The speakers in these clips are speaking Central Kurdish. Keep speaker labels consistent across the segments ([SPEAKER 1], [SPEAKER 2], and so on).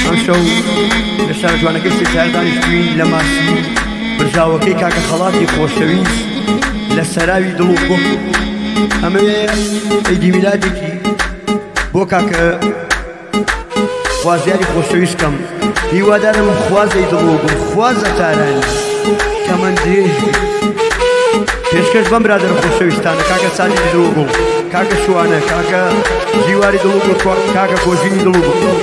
[SPEAKER 1] ئەمشەو لە شار جوانەکەی سێتار دانیشتووین لە ماسی برژاوەکەی کاکە خەڵاتی خۆشەویست لە سەراوی دڵ و گۆ ئەمەوێ عیدی میلادێکی بۆ کاکە خوازیاری خۆشەویستکەم هیوادارم خوازەی دڵ و گۆ خوازە تارانی کە من درێژ پێشکەش بەم برادەر خۆشەویستانە کاکە سالی دڵ و گۆ کاکە شوانە کاکە دیواری دڵ و گۆ کاکە کۆژینی دڵ و گۆ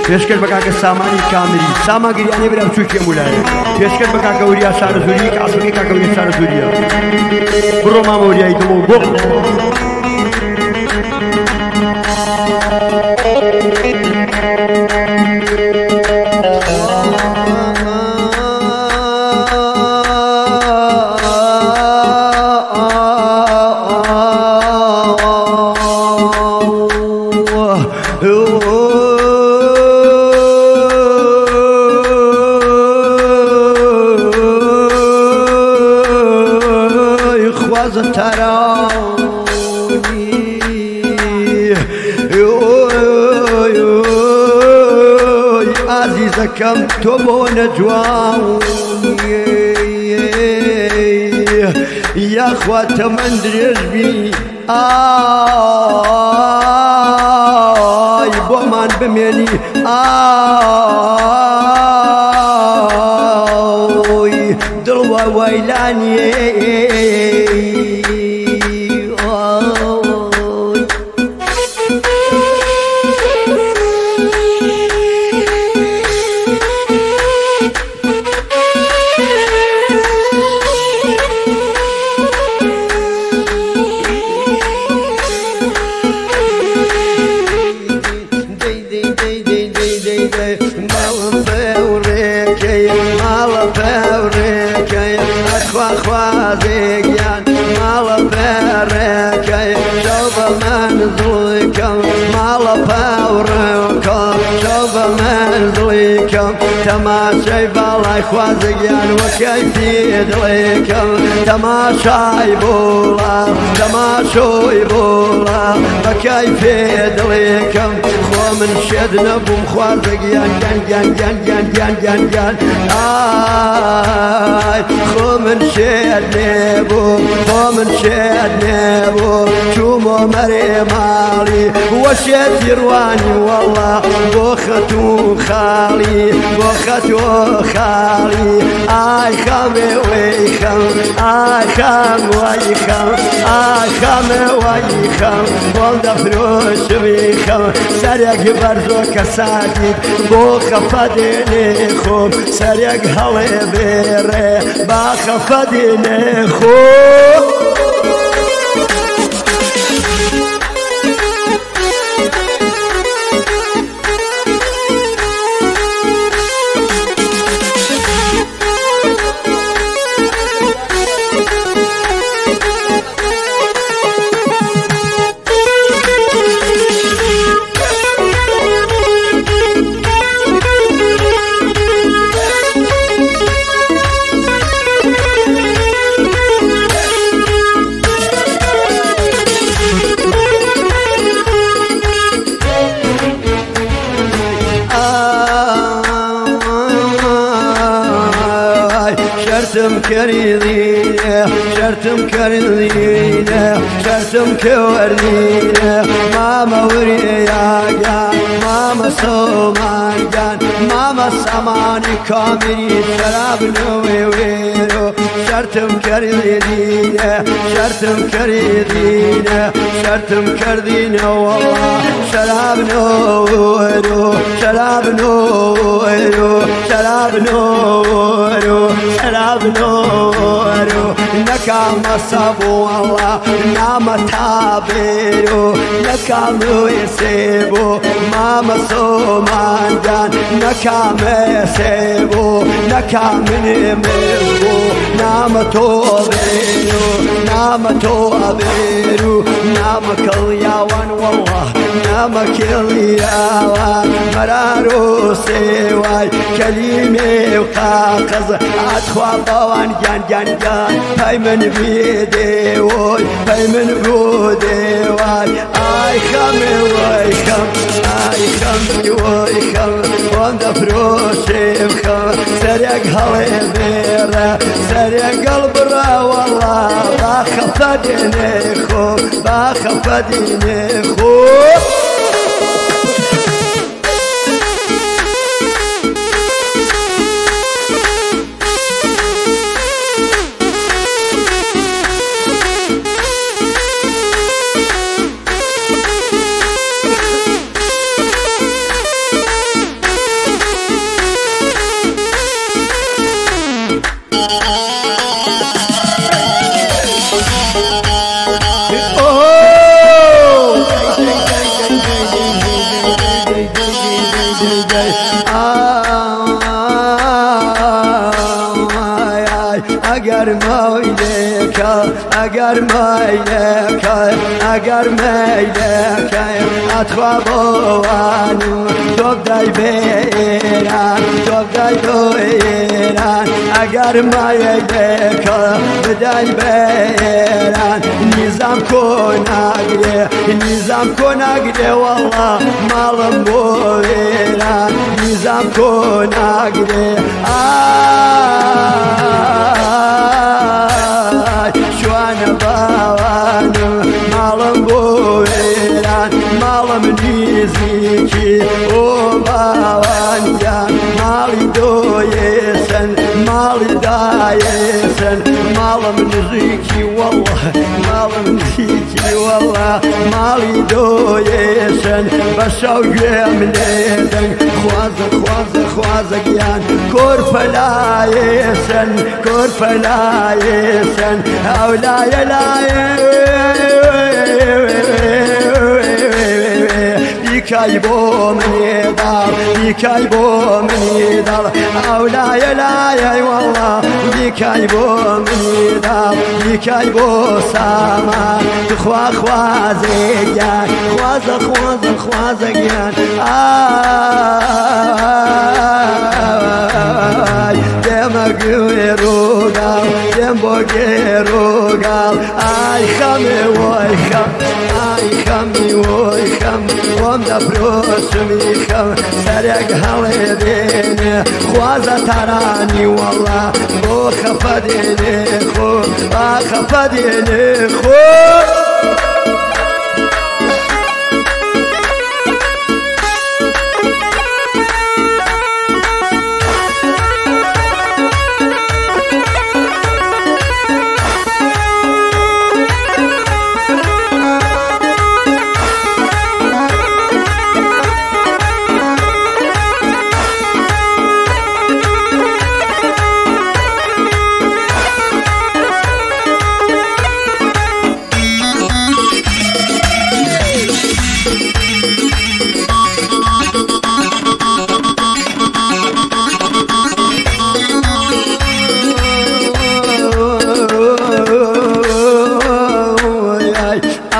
[SPEAKER 1] پێشکەش بە کاکە سامانی کامری ساما گریانێ برا بچووکێ مولایە پێشکەش بە کاکە وریا شارەزووری کە ئاسڵی کاکە وریا شارەزووریە بڕۆ مامە وریایی دڵ و گۆ عزیزەکەم تۆ بۆ نەجوانی یاخوا تەمەن درێژبی ئای بۆمان بمێنی ئای دڵوە وەیلانیێ خوازێکیان ماڵە پێڕێکەی شەو بە مەنزڵیکەم ماڵە پاوڕێکەم شەو بە مەنزڵیکەم تەماشای باڵای خوازێکیان وەکەی پێدڵێکەم تەماشای بۆڵا تەماشۆی بۆڵا بەکەی پێدڵێکەم خۆ من شێد نەبووم خوازێکیان گیان گیان گیان گیان گیان گیان گیان ئای خۆ من شێد نێبوو خۆ من شێد نێبوو چوومۆ مەرێ ماڵی وە شێتی ڕوانی وەڵا بۆ خەت و خاڵی بۆ خەت و خاڵی ئای خەمێ وەی خەم ئای خەم وەی خەم ئای خەمێ وەی خەم بۆڵ دەفرۆشمی خەم سەرێک بەرزۆ کە سادید بۆ خەفە دێنێ خۆم سەرێک هەڵێ بێڕێ با خەفە دێنێ خۆم شرتم كريدينه شرتم كريدينه شرتم كوردينه ماما ورياقا ماما سومانقان ماما ساماني كامري شراب نوي ويرو شرتم كريدينه شرتم كريدينه شرتم كردينه والله شراب نورو شراب نورو شراب نورو شراب نورو نكام صبو الله نام تابيرو نكام يسيبو ماما صومان جان نكام يسيبو نكام نمربو نام توبيرو نام توبيرو نام كلياوان والله نام كلياوان مرارو سواي كلمة وقاقز أدخوا طوان جان جان جان هاي من بيدي وي هاي من بودي واي آي خمي واي خم آي خمي واي خم واندا فروشي بخم سريق هالي بيرا سريق قلب را والله باخفديني خو باخفديني خو اگر میلک اتخوا بوانو توب دای بیران توب دای دویران اگر میلک بدای بیران نظام کنگره والله مالم بویران نظام کنگره شوان باوانو مالم بویران مالم نیزیکی او باوان جان مالی دویسن مالی دایسن مالم نیزیکی والله مالم نیزیکی والله مالی دویسن بشاو گم لیدن خوازه گیان کور فلایسن اولای بیکای بو منی دار اولای لای والله بیکای بو منی دار بیکای بو سامان خوازه گیان خوازه گیان dem bogerogal ay khame voy kham ay khami voy kham onda proshmi kham sarag halene khwaza tarani wallah bo khafadene kho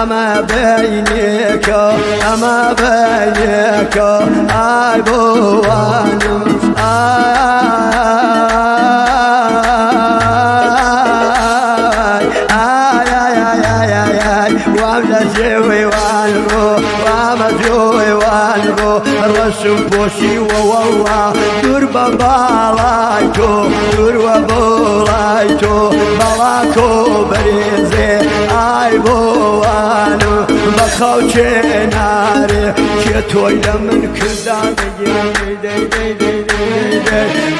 [SPEAKER 1] أما بينك أي بوانم رسم بوشي والله دربا بالايتو بلاكو بريزي اي بوانو بخوشي ناري كتوي لمن كردان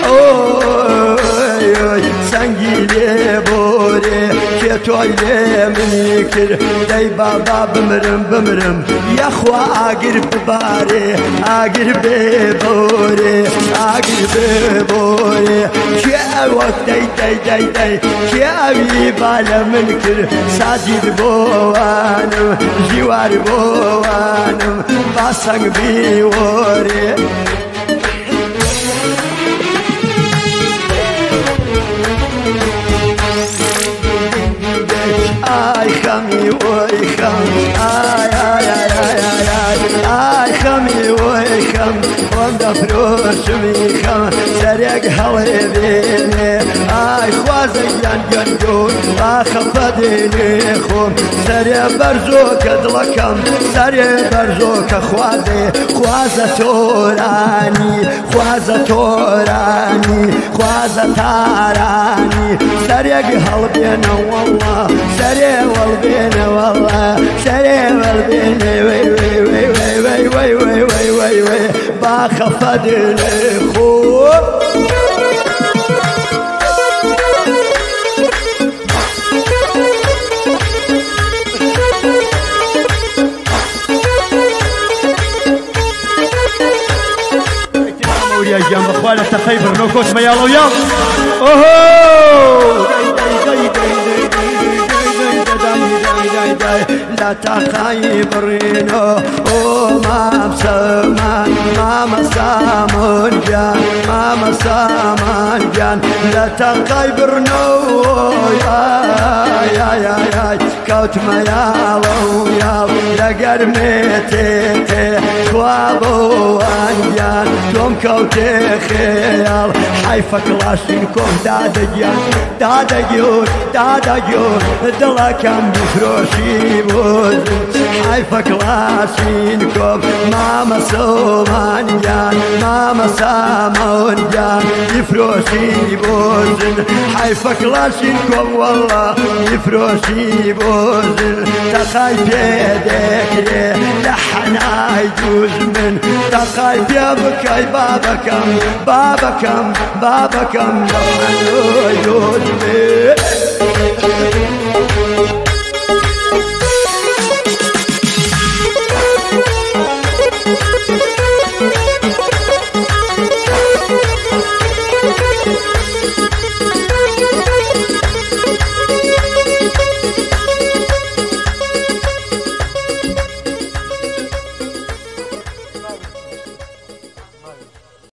[SPEAKER 1] اوي سنگيلي بوري شێتۆی لێ منی کرد دەی بابا بمرم یەخوا ئاگر ببارێ ئاگر بێ بۆرێ ئاگر بێ بۆرێ کێ ئەوە دەی کێ ئەوی با لە من کرد ساجید بۆوانم ژیوار بۆوانم با سەنگ بیوەرێ آی خەمی وەی خەم ئای خەمی وەی خەم خۆم دەفرۆشمی خەم سەرێک هەڵێ بێنێ ئای خوازە گیان با خەفە دێنێ خۆم سەرێ بەرزۆکە دڵەکەم سەرێ بەرزۆکە خوازە تۆرانی خوازە تارانی سەرێک هەڵبێنە وەڵڵا سەرێ وەڵبێنە وەڵڵا سەرێ وەڵبێنێ وەی با خەفە دێنێ خۆم
[SPEAKER 2] يا جنب اخوانك تخيبر نو كوت ما يلا ويا اوه
[SPEAKER 1] لا تخيبرينو ماما سامان جان لا تخيبرنو يا كوت ما يا لقرمتي خوابو انجان توم كوتي خيال حيفا كلاشينكوف دادا جيون دلا كم بفروشي بوزن حيفا كلاشينكوف ماما سامان جان يفروشي بوزن حيفا كلاشينكوف والله يفروشي بوزن تخاي بيدك لحنا يجوز من تخاي بيبكي بابكم لحنا يجوز من